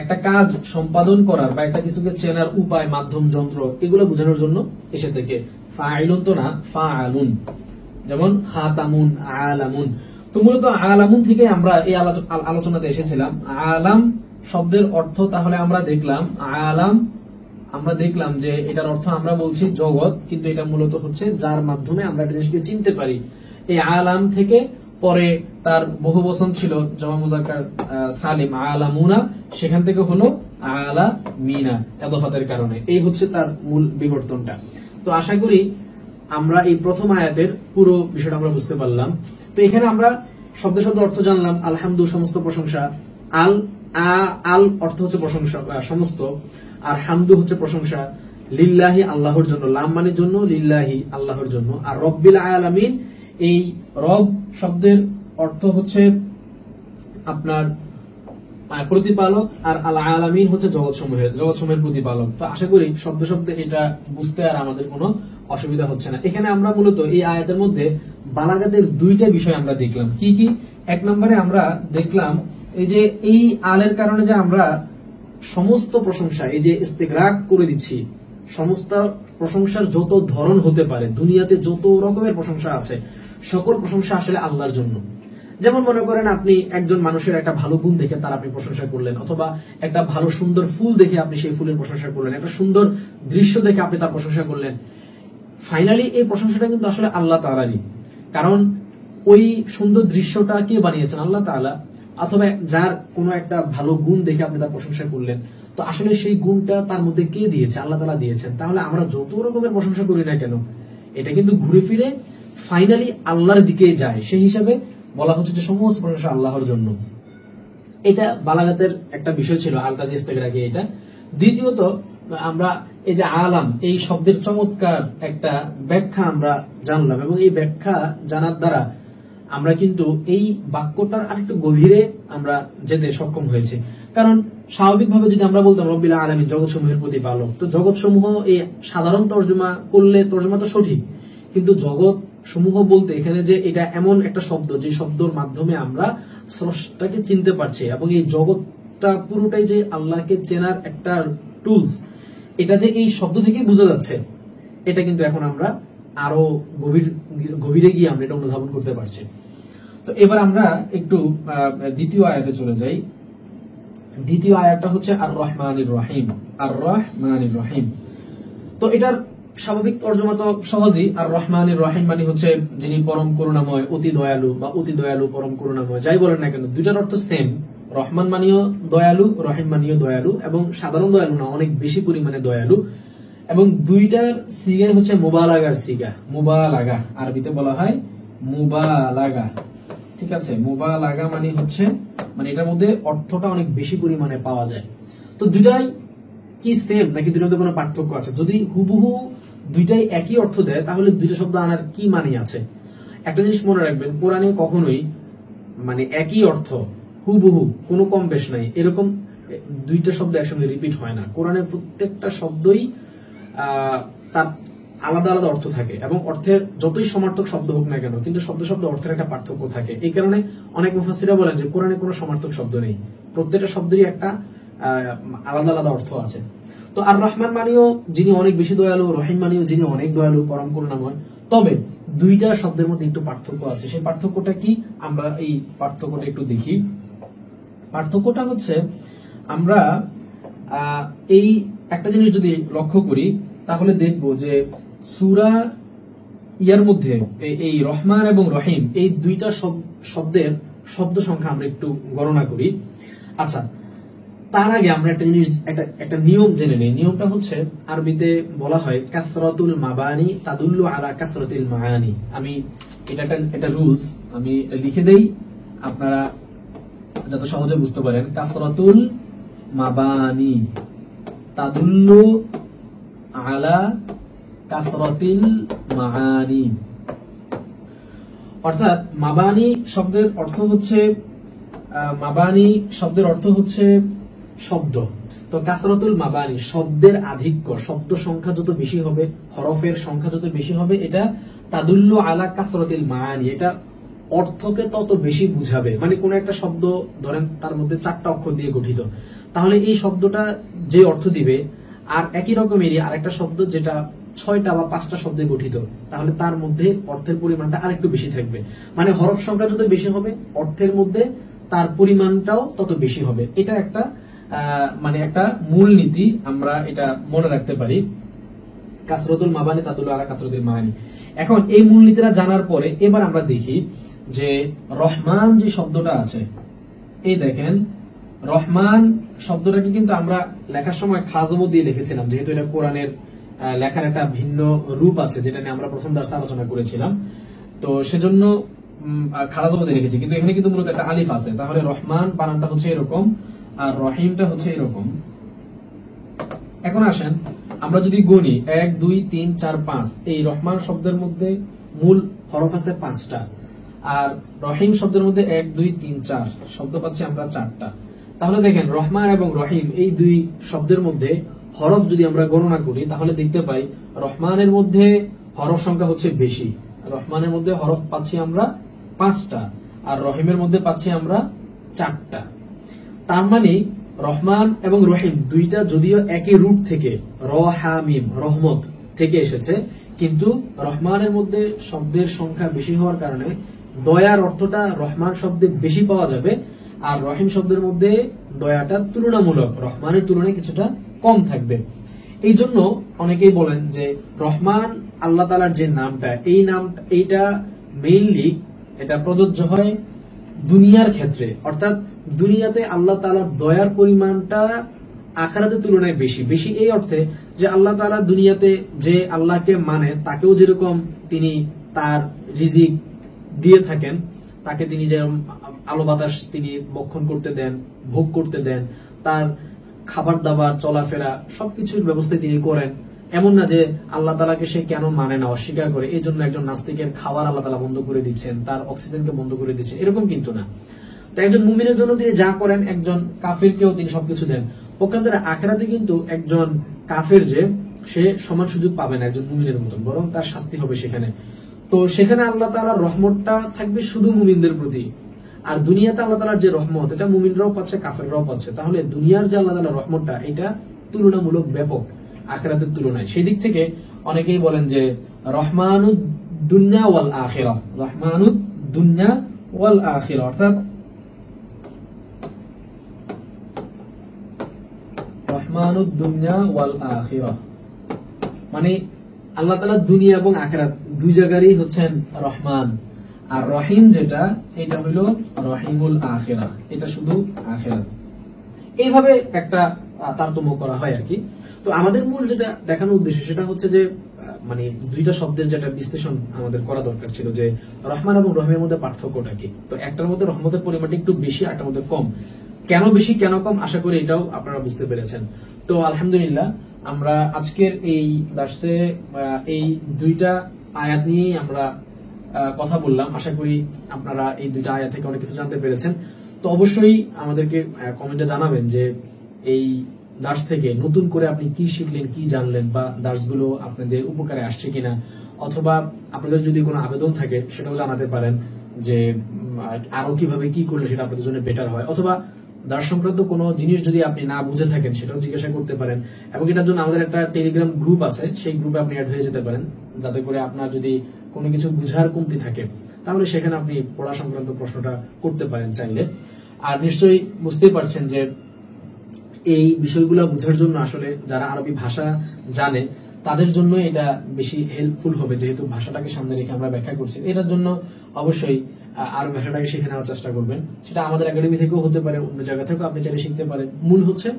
একটা কাজ সম্পাদন করার বা একটা কিছুকে চেনার উপায়, মাধ্যম, যন্ত্র, এগুলো বোঝানোর জন্য এসে থেকে। ফাআইলুন তো না, ফাআলুন। যেমন খাতামুন, আলামুন। তো মূলত আলামুন থেকে আমরা এই আলোচনাতে এসেছিলাম। আলাম শব্দের অর্থ তাহলে আমরা দেখলাম, আলাম আমরা দেখলাম যে এটার অর্থ আমরা বলছি জগৎ, কিন্তু এটা মূলত হচ্ছে যার মাধ্যমে আমরা একটা জিনিসকে চিনতে পারি। এই আলাম থেকে পরে তার বহু বচন ছিল জমা মুজাক্কার সালিম, আলামুনা, সেখান থেকে হলো আলামিনা ইদাফাতের কারণে। এই হচ্ছে তার মূল বিবর্তনটা। তো আশা করি আমরা এই প্রথম আয়াতের পুরো বিষয়টা আমরা বুঝতে পারলাম। তো এখানে আমরা শব্দ শব্দ অর্থ জানলাম। আলহামদু সমস্ত প্রশংসা, আল অর্থ হচ্ছে প্রশংসা সমস্ত, আর হামদু হচ্ছে প্রশংসা, লিল্লাহি আল্লাহর জন্য, লাম মানে জন্য, লিল্লাহি আল্লাহর জন্য। আর রব্বিল আলামিন, এই রব শব্দের অর্থ হচ্ছে আপনার প্রতিপালক, আর আল আলামিন হচ্ছে জগৎসমূহের প্রতিপালক। তো আশা করি শব্দ শব্দে এটা বুঝতে আর আমাদের কোনো অসুবিধা হচ্ছে না। এখানে আমরা মূলত এই আয়াতের মধ্যে বালাগাতের দুইটা বিষয় আমরা দেখলাম। কি কি? এক নম্বরে আমরা দেখলাম এই যে এই আলের কারণে যে আমরা সমস্ত প্রশংসা এই যে ইস্তেগরাক করে দিচ্ছি, সমস্ত প্রশংসার যত ধরন হতে পারে, দুনিয়াতে যত রকমের প্রশংসা আছে, সকল প্রশংসা আসলে আল্লাহর জন্য। যেমন মনে করেন আপনি একজন মানুষের একটা ভালো গুণ দেখে তার আপনি প্রশংসা করলেন, অথবা একটা ভালো সুন্দর ফুল দেখে আপনি সেই ফুলের প্রশংসা করলেন, একটা সুন্দর দৃশ্য দেখে আপনি তার প্রশংসা করলেন। ফাইনালি এই প্রশংসাটা কিন্তু আসলে আল্লাহ তাআলারই, কারণ ওই সুন্দর দৃশ্যটা কে বানিয়েছেন? আল্লাহ তাআলা। অথবা যার কোনো একটা ভালো গুণ দেখে আপনি তার প্রশংসা করলেন, তো আসলে সেই গুণটা তার মধ্যে কে দিয়েছে? আল্লাহ তাআলা দিয়েছেন। তাহলে আমরা যত রকমের প্রশংসা করি না কেন, এটা কিন্তু ঘুরে ফিরে ফাইনালি আল্লাহর দিকে যায়। সেই হিসাবে বলা হচ্ছে যে সমস্ত প্রশংসা আল্লাহর জন্য। এটা বালাগাতের একটা বিষয় ছিল, আলটা যে ইস্তেগরাকে এটা। দ্বিতীয়ত আমরা এই যে আলাম এই শব্দের চমৎকার একটা ব্যাখ্যা আমরা জানলাম, এবং এই ব্যাখ্যা জানার দ্বারা আমরা কিন্তু এই বাক্যটার আরেকটু গভীরে আমরা যেতে সক্ষম হয়েছে। কারণ স্বাভাবিকভাবে যদি আমরা বলতাম রব্বিল আলামিন, জগৎসমূহের প্রতিপালক, তো জগৎসমূহ এই সাধারণ তর্জমা করলে তর্জমা তো সঠিক, কিন্তু জগৎ সমূহ বলতে এখানে যে এটা এমন একটা শব্দ যে শব্দের মাধ্যমে আমরা স্রষ্টাকে চিনতে পারছি, এবং এই জগৎটা পুরোটাই যে আল্লাহকে চেনার একটা টুলস, এটা যে এই শব্দ থেকে বোঝা যাচ্ছে, এটা কিন্তু এখন আমরা আরো গভীরে গিয়ে আমরা এটা অনুধাবন করতে পারছি। তো এবার আমরা একটু দ্বিতীয় আয়াতে চলে যাই। দ্বিতীয় আয়াতটা হচ্ছে আর রহমানির রহিম, আর রহমানির রহিম। তো এটার স্বাভাবিক তর্জমা তো সহজই, আর রহমানির রহিম মানে হচ্ছে যিনি পরম করুণাময়, অতি দয়ালু, বা অতি দয়ালু পরম করুণাময়, যাই বলেন না কেন, দুইটার অর্থ সেম। রহমান মানেও দয়ালু, রহিম মানেও দয়ালু, এবং সাধারণ দয়ালু না, অনেক বেশি পরিমাণে দয়ালু। এবং দুইটার সিগা হচ্ছে মুবালাগার সিগা। মুবালাগা আরবিতে বলা হয় মুবালাগা, ঠিক আছে। মুবালাগা মানে হচ্ছে মানে এটার মধ্যে অর্থটা অনেক বেশি পরিমাণে পাওয়া যায়। তো দুইটাই কি সেম নাকি দুইটার মধ্যে কোনো পার্থক্য আছে? যদি হুবহু দুইটাই একই অর্থ দেয় তাহলে দুইটা শব্দ আনার কি মানে আছে? একটা জিনিস মনে রাখবেন, কোরআনে কখনোই মানে একই অর্থ হুবহু কোনো কম বেশ নাই এরকম দুইটা শব্দ একসঙ্গে রিপিট হয় না। কোরআনের প্রত্যেকটা শব্দই তার আলাদা আলাদা অর্থ থাকে, এবং অর্থের যতই সমার্থক শব্দ হোক না কেন কিন্তু শব্দ শব্দ অর্থের একটা পার্থক্য থাকে। এই কারণে অনেক মুফাসসিররা বলেন যে কোরআনে কোনো সমার্থক শব্দ নেই, প্রত্যেকটা শব্দেরই একটা আলাদা আলাদা অর্থ আছে। তো আর রহমান মানেও যিনি অনেক বেশি দয়ালু, রহিম মানেও যিনি অনেক দয়ালু, পরম করুণাময়। তবে দুইটা শব্দের মধ্যে একটু পার্থক্য আছে। সেই পার্থক্যটা কি, আমরা এই পার্থক্যটা একটু দেখি। পার্থক্যটা হচ্ছে আমরা এই একটা জিনিস যদি লক্ষ্য করি তাহলে দেখব যে সূরা ইয়ার মধ্যে এই রহমান এবং রহিম এই দুইটা শব্দের শব্দ সংখ্যা আমরা একটু গণনা করি। আচ্ছা, তার আগে আমরা একটা জিনিস একটা নিয়ম জেনে নিই। নিয়মটা হচ্ছে আরবিতে বলা হয় কাসরাতুল মাবানি তাদুল্লু আলা কাসরাতিল মাআনি। আমি এটা রুলস, আমি এটা লিখে দেই আপনারা যাতে সহজে বুঝতে পারেন। কাসরাতুল মাবানি তাদুল্লু আলা কাসরাতিল মাআনি। অর্থাৎ মাবানি শব্দের অর্থ হচ্ছে শব্দ। তো কাসরাতুল মাবানি শব্দের আধিক্য, শব্দ সংখ্যা যত বেশি হবে, হরফের সংখ্যা যত বেশি হবে, এটা তাদুল্লু আলা কাসরাতিল মাআনি, এটা অর্থকে তত বেশি বুঝাবে। মানে কোন একটা শব্দ ধরেন তার মধ্যে 4টা অক্ষর দিয়ে গঠিত, তাহলে এই শব্দটা যে অর্থ দিবে আর একই রকমেরই আরেকটা শব্দ যেটা 6টা বা 5টা শব্দে গঠিত, তাহলে তার মধ্যে অর্থের পরিমাণটা আরেকটু বেশি থাকবে। মানে হরফ সংখ্যা যত বেশি হবে অর্থের মধ্যে তার পরিমাণটাও তত বেশি হবে। এটা একটা মানে একটা মূলনীতি, আমরা এটা মনে রাখতে পারি। কাসরাতুল মাবানি তাদুল্লু আলা কাসরাতিল মাআনি। এখন এই মূলনীতিটা জানার পরে এবার আমরা দেখি যে রহমান যে শব্দটা আছে, এই দেখেন রহমান শব্দটাকে কিন্তু আমরা লেখার সময় খাজম দিয়ে লিখেছিলাম, যেহেতু এটা কোরআনের লেখার একটা ভিন্ন রূপ আছে যেটা নিয়ে আমরা প্রথম দার্সে আলোচনা করেছিলাম, তো সেজন্য খাজম দিয়ে লিখেছি। কিন্তু এখানে কিন্তু মূলত একটা আলিফ আছে, তাহলে রহমান বানানটা হচ্ছে এরকম আর রহিমটা হচ্ছে এরকম। এখন আসেন আমরা যদি গণি 1 2 3 4 5, এই রহমান শব্দের মধ্যে মূল হরফ আছে 5টা, আর রহিম শব্দের মধ্যে 1 2 3 4 শব্দ পাচ্ছি আমরা 4টা। তাহলে দেখেন রহমান এবং রহিম এই দুই শব্দের মধ্যে হরফ যদি আমরা গণনা করি তাহলে দেখতে পাই রহমানের মধ্যে হরফ সংখ্যা হচ্ছে বেশি, রহমানের মধ্যে হরফ পাচ্ছি আমরা 5টা, আর রহিমের মধ্যে পাচ্ছি আমরা 4টা। তার মানে রহমান এবং রহিম দুইটা যদিও একই রুট থেকে রহামিম রহমত থেকে এসেছে, কিন্তু রহমানের মধ্যে শব্দের সংখ্যা বেশি হওয়ার কারণে দয়ার অর্থটা রহমান শব্দে বেশি পাওয়া যাবে, আর রহিম শব্দের মধ্যে দয়াটা তুলনামূলক রহমানের তুলনায় কিছুটা কম থাকবে। এই জন্য অনেকেই বলেন যে রহমান আল্লাহ তাআলার যে নামটা, এই নামটা এইটা মেইনলি এটা প্রযোজ্য হয় দুনিয়ার ক্ষেত্রে, অর্থাৎ দুনিয়াতে আল্লাহ তাআলার দয়ার পরিমাণটা আখিরাতের তুলনায় বেশি। বেশি এই অর্থে যে আল্লাহ তাআলা দুনিয়াতে যে আল্লাহকে মানে তাকেও যেরকম তিনি তার রিজিক দিয়ে থাকেন, তাকে তিনি যেরকম আলো বাতাস তিনি বক্ষণ করতে দেন, ভোগ করতে দেন, তার খাবার দাবার চলাফেরা সবকিছুর ব্যবস্থা তিনি করেন। এমন না যে আল্লাহ তাআলাকে সে কেন মানে না, অস্বীকার করে, এই জন্য একজন নাস্তিকের খাবার আল্লাহ তাআলা বন্ধ করে দিচ্ছেন, তার অক্সিজেনকে বন্ধ করে দিচ্ছেন, এরকম কিন্তু না। তো একজন মুমিনের জন্য তিনি যা করেন একজন কাফিরকেও তিনি সবকিছু দেন। পক্ষান্তরে আখিরাতে কিন্তু একজন কাফের যে সে সমান সুযোগ পাবে না একজন মুমিনের মতন, বরং তার শাস্তি হবে সেখানে। তো সেখানে আল্লাহ তাআলার রহমতটা থাকবে শুধু মুমিনদের প্রতি, আর দুনিয়াতে আল্লাহ তাআলার যে রহমত এটা মুমিনরাও পাচ্ছে কাফেররাও পাচ্ছে। তাহলে দুনিয়ার যে আল্লাহ তাআলার রহমতটা এটা তুলনামূলক ব্যাপক আখিরাতের তুলনায়। সেই দিক থেকে অনেকেই বলেন যে রহমানুদ দুনিয়া ওয়াল আখিরাহ, রহমানুদ দুনিয়া ওয়াল আখিরাহ, অর্থাৎ রহমানুদ দুনিয়া ওয়াল আখিরাহ মানে আল্লাহ তাআলা দুনিয়া এবং আখিরাত দুই জায়গারই হচ্ছেন রহমান, আর রহিম যেটা এটা হলো রহিমুল আখিরাহ, এটা শুধু আখিরাত। এইভাবে একটা তারতম্য করা হয় আর কি। তো আমাদের মূল যেটা দেখানোর উদ্দেশ্য সেটা হচ্ছে যে মানে দুইটা শব্দের যেটা বিশ্লেষণ আমাদের করা দরকার ছিল, যে রহমান এবং রহিমের মধ্যে পার্থক্যটা কি। তো একটার মধ্যে রহমতের পরিমাণটা একটু বেশি, একটার মধ্যে কম। কেন বেশি কেন কম আশা করি এটাও আপনারা বুঝতে পেরেছেন। তো আলহামদুলিল্লাহ আমরা আজকের এই দার্সে এই দুইটা আয়াত নিয়েই আমরা কথা বললাম। আশা করি আপনারা এই দুইটা আয়াত থেকে অনেক কিছু জানতে পেরেছেন। তো অবশ্যই আমাদেরকে কমেন্টে জানাবেন যে এই দার্স থেকে নতুন করে আপনি কি শিখলেন, কি জানলেন, বা দার্সগুলো আপনাদের উপকারে আসছে কিনা, অথবা আপনাদের যদি কোনো আবেদন থাকে সেটাও জানাতে পারেন যে আরো কিভাবে কি করলে সেটা আপনাদের জন্য বেটার হয়, অথবা দার্স সংক্রান্ত কোনো জিনিস যদি আপনি না বুঝে থাকেন সেটাও জিজ্ঞাসা করতে পারেন। এবং এটার জন্য আমাদের একটা টেলিগ্রাম গ্রুপ আছে, সেই গ্রুপে আপনি অ্যাড হয়ে যেতে পারেন, যাতে করে আপনার যদি কোনো কিছু বুঝার কমতি থাকে তাহলে সেখানে আপনি পড়া সংক্রান্ত প্রশ্নটা করতে পারেন চাইলে। আর নিশ্চয়ই বুঝতেই পারছেন যে এই বিষয়গুলো বোঝার জন্য আসলে যারা আরবি ভাষা জানে তাদের জন্য এটা বেশি হেল্পফুল হবে, যেহেতু ভাষাটাকে সামনে রেখে আমরা ব্যাখ্যা করছি। এটার জন্য অবশ্যই আরবি ভাষাটাকে শিখে নেওয়ার চেষ্টা করবেন। সেটা আমাদের একাডেমি থেকেও হতে পারে, অন্য জায়গা থেকেও আপনি চাইলে শিখতে পারেন। মূল হচ্ছে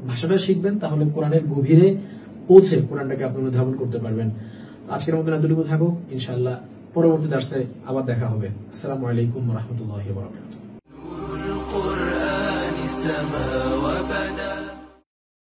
ভাষাটা শিখবেন, তাহলে কোরআনের গভীরে পৌঁছে কোরআনটাকে আপনি অনুধাবন করতে পারবেন। আজকের মতো এতটুকু থাকুক, ইনশাআল্লাহ পরবর্তী দার্সে আবার দেখা হবে। আসসালামু আলাইকুম ওয়া রাহমাতুল্লাহি ওয়া বারাকাতুহু।